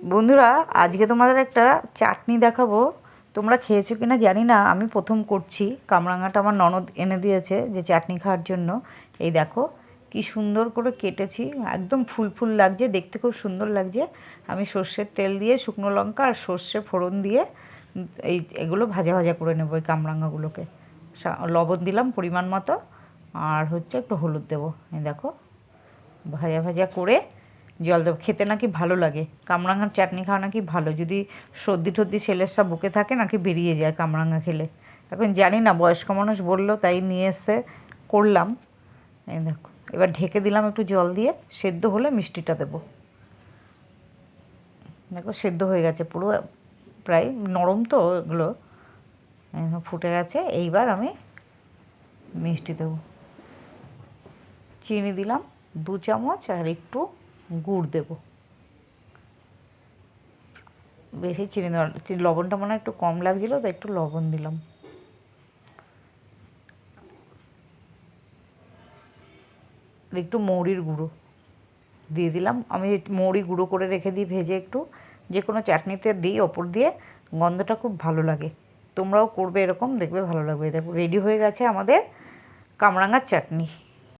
বন্ধুরা, আজকে তোমাদের একটা চাটনি দেখাবো। তোমরা খেয়েছো কিনা জানি না, আমি প্রথম করছি। কামরাঙাটা আমার ননদ এনে দিয়েছে যে চাটনি খাওয়ার জন্য। এই দেখো কি সুন্দর করে কেটেছি, একদম ফুল ফুল লাগছে, দেখতে খুব সুন্দর লাগছে। আমি সর্ষের তেল দিয়ে, শুকনো লঙ্কা আর সর্ষে ফোড়ন দিয়ে এগুলো ভাজা ভাজা করে নেবো। এই কামরাঙাগুলোকে লবণ দিলাম পরিমাণ মতো, আর হচ্ছে একটু হলুদ দেবো। এই দেখো ভাজা ভাজা করে জল দেবো। খেতে নাকি ভালো লাগে, কামরাঙার চাটনি খাওয়া নাকি ভালো। যদি সর্দি টর্দি সেলেসা বুকে থাকে নাকি বেরিয়ে যায় কামরাঙা খেলে। এখন জানি না, বয়স্ক মানুষ বললো তাই নিয়ে এসে করলাম। এই দেখো, এবার ঢেকে দিলাম একটু জল দিয়ে, সেদ্ধ হলে মিষ্টিটা দেবো। দেখো সেদ্ধ হয়ে গেছে পুরো, প্রায় নরম তো এগুলো, ফুটে গেছে। এইবার আমি মিষ্টি দেবো। চিনি দিলাম 2 চামচ, আর একটু গুড় দেবো। বেশি চিনি দেওয়া, লবণটা মনে হয় একটু কম লাগছিলো, তো একটু লবণ দিলাম। একটু মৌরির গুঁড়ো দিয়ে দিলাম। আমি মৌরি গুঁড়ো করে রেখে দিই ভেজে, একটু যে কোনো চাটনিতে দিই ওপর দিয়ে, গন্ধটা খুব ভালো লাগে। তোমরাও করবে এরকম, দেখবে ভালো লাগবে। দেখো রেডি হয়ে গেছে আমাদের কামরাঙার চাটনি।